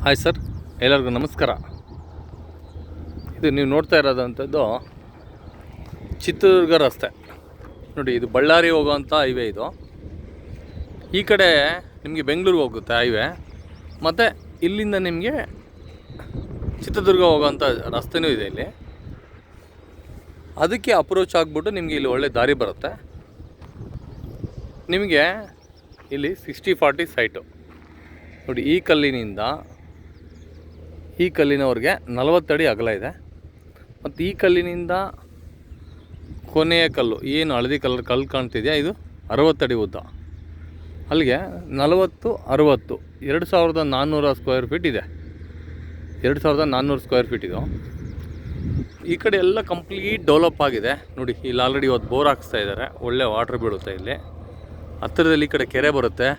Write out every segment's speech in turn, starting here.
Hi sir, ಎಲ್ಲರಿಗೂ ನಮಸ್ಕಾರ. ಇದು ನೀವು ನೋಡ್ತಾ ಇರೋದಂಥದ್ದು ಚಿತ್ರದುರ್ಗ ರಸ್ತೆ ನೋಡಿ. ಇದು ಬಳ್ಳಾರಿ ಹೋಗೋವಂಥ ಹೈವೇ. ಇದು ಈ ಕಡೆ ನಿಮಗೆ ಬೆಂಗಳೂರಿಗೆ ಹೋಗುತ್ತೆ ಹೈವೇ, ಮತ್ತು ಇಲ್ಲಿಂದ ನಿಮಗೆ ಚಿತ್ರದುರ್ಗ ಹೋಗೋವಂಥ ರಸ್ತೆನೂ ಇದೆ. ಇಲ್ಲಿ ಅದಕ್ಕೆ ಅಪ್ರೋಚ್ ಆಗಿಬಿಟ್ಟು ನಿಮಗೆ ಇಲ್ಲಿ ಒಳ್ಳೆ ದಾರಿ ಬರುತ್ತೆ. ನಿಮಗೆ ಇಲ್ಲಿ 60-40 ಸೈಟು ನೋಡಿ. ಈ ಕಲ್ಲಿನವರೆಗೆ 40 ಅಡಿ ಅಗಲ ಇದೆ. ಮತ್ತು ಈ ಕಲ್ಲಿನಿಂದ ಕೊನೆಯ ಕಲ್ಲು ಏನು ಹಳದಿ ಕಲ್ಲು ಕಾಣ್ತಿದೆಯಾ, ಇದು 60 ಅಡಿ ಉದ್ದ. ಅಲ್ಲಿಗೆ 40, 60 2400 ಸ್ಕ್ವೇರ್ ಫೀಟ್ ಇದೆ. 2400 ಸ್ಕ್ವೇರ್ ಫೀಟ್ ಇದು. ಈ ಕಡೆ ಎಲ್ಲ ಕಂಪ್ಲೀಟ್ ಡೆವಲಪ್ ಆಗಿದೆ ನೋಡಿ. ಇಲ್ಲಿ ಆಲ್ರೆಡಿ ಇವತ್ತು ಬೋರ್ ಹಾಕ್ಸ್ತಾ ಇದ್ದಾರೆ, ಒಳ್ಳೆ ವಾಟ್ರ್ ಬೀಳುತ್ತೆ. ಇಲ್ಲಿ ಹತ್ತಿರದಲ್ಲಿ ಈ ಕಡೆ ಕೆರೆ ಬರುತ್ತೆ.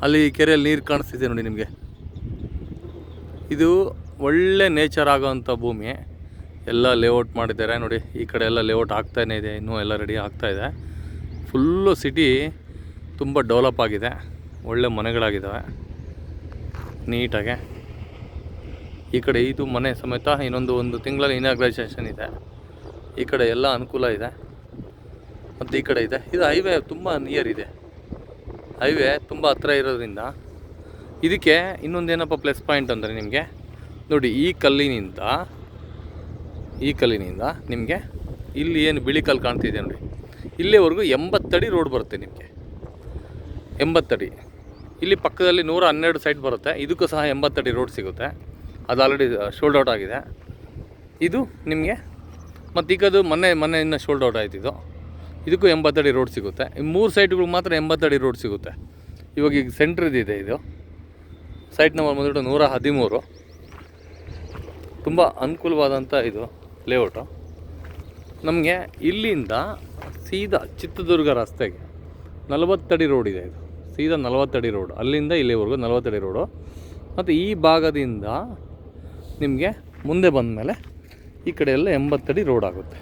ಅಲ್ಲಿ ಕೆರೆಯಲ್ಲಿ ನೀರು ಕಾಣಿಸ್ತಿದೆ ನೋಡಿ ನಿಮಗೆ. ಇದು ಒಳ್ಳೆ ನೇಚರ್ ಆಗೋವಂಥ ಭೂಮಿ. ಎಲ್ಲ ಲೇಔಟ್ ಮಾಡಿದ್ದಾರೆ ನೋಡಿ. ಈ ಕಡೆ ಎಲ್ಲ ಲೇಔಟ್ ಆಗ್ತಾನೇ ಇದೆ, ಇನ್ನೂ ಎಲ್ಲ ರೆಡಿ ಆಗ್ತಾಯಿದೆ. ಫುಲ್ಲು ಸಿಟಿ ತುಂಬ ಡೆವಲಪ್ ಆಗಿದೆ, ಒಳ್ಳೆ ಮನೆಗಳಾಗಿದ್ದಾವೆ ನೀಟಾಗೆ. ಈ ಕಡೆ ಇದು ಮನೆ ಸಮೇತ ಒಂದು ತಿಂಗಳಲ್ಲಿ ಇನಾಗ್ರೇಷನ್ ಇದೆ. ಈ ಕಡೆ ಎಲ್ಲ ಅನುಕೂಲ ಇದೆ. ಮತ್ತು ಈ ಕಡೆ ಇದೆ. ಇದು ಹೈವೇ ತುಂಬ ನಿಯರ್ ಇದೆ. ಹೈವೇ ತುಂಬ ಹತ್ತಿರ ಇರೋದ್ರಿಂದ ಇದಕ್ಕೆ ಇನ್ನೊಂದೇನಪ್ಪ ಪ್ಲಸ್ ಪಾಯಿಂಟ್ ಅಂದರೆ ನಿಮಗೆ ನೋಡಿ, ಈ ಕಲ್ಲಿನಿಂದ ನಿಮಗೆ ಇಲ್ಲಿ ಏನು ಬಿಳಿ ಕಲ್ಲು ಕಾಣ್ತಿದೆ ನೋಡಿ, ಇಲ್ಲಿವರೆಗೂ 80 ಅಡಿ ರೋಡ್ ಬರುತ್ತೆ ನಿಮಗೆ. 80 ಅಡಿ. ಇಲ್ಲಿ ಪಕ್ಕದಲ್ಲಿ 112 ಸೈಟ್ ಬರುತ್ತೆ. ಇದಕ್ಕೂ ಸಹ 80 ಅಡಿ ರೋಡ್ ಸಿಗುತ್ತೆ. ಅದು ಆಲ್ರೆಡಿ ಶೋಲ್ಡ್ ಔಟ್ ಆಗಿದೆ ಇದು ನಿಮಗೆ. ಮತ್ತು ಈಗದು ಮೊನ್ನೆ ಇನ್ನು ಶೋಲ್ಡ್ ಔಟ್ ಆಯ್ತು. ಇದಕ್ಕೂ 80 ಅಡಿ ರೋಡ್ ಸಿಗುತ್ತೆ. ಈ 3 ಸೈಟ್ಗಳು ಮಾತ್ರ 80 ಅಡಿ ರೋಡ್ ಸಿಗುತ್ತೆ. ಇವಾಗ ಈಗ ಸೆಂಟ್ರದಿದೆ ಇದು. ಸೈಟ್ ನಂಬರ್ ಬಂದ್ಬಿಟ್ಟು 113. ತುಂಬ ಅನುಕೂಲವಾದಂಥ ಇದು ಲೇಔಟು. ನಮಗೆ ಇಲ್ಲಿಂದ ಸೀದಾ ಚಿತ್ರದುರ್ಗ ರಸ್ತೆಗೆ 40 ಅಡಿ ರೋಡ್ ಇದೆ. ಇದು ಸೀದಾ 40 ಅಡಿ ರೋಡ್. ಅಲ್ಲಿಂದ ಇಲ್ಲಿವರೆಗೂ 40 ಅಡಿ ರೋಡು. ಮತ್ತು ಈ ಭಾಗದಿಂದ ನಿಮಗೆ ಮುಂದೆ ಬಂದ ಮೇಲೆ ಈ ಕಡೆ ಎಲ್ಲ 80 ಅಡಿ ರೋಡ್ ಆಗುತ್ತೆ.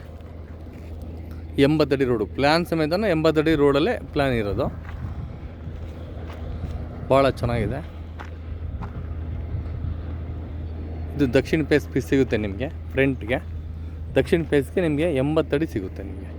80 ಅಡಿ ರೋಡು ಪ್ಲ್ಯಾನ್ ಸಮೇತನ 80 ಅಡಿ ರೋಡಲ್ಲೇ ಪ್ಲ್ಯಾನ್ ಇರೋದು. ಭಾಳ ಚೆನ್ನಾಗಿದೆ. ಇದು ದಕ್ಷಿಣ ಫೇಸ್ ಸಿಗುತ್ತೆ ನಿಮಗೆ. ಫ್ರಂಟ್ಗೆ ದಕ್ಷಿಣ ಫೇಸ್ಗೆ ನಿಮಗೆ 80 ಅಡಿ ಸಿಗುತ್ತೆ ನಿಮಗೆ.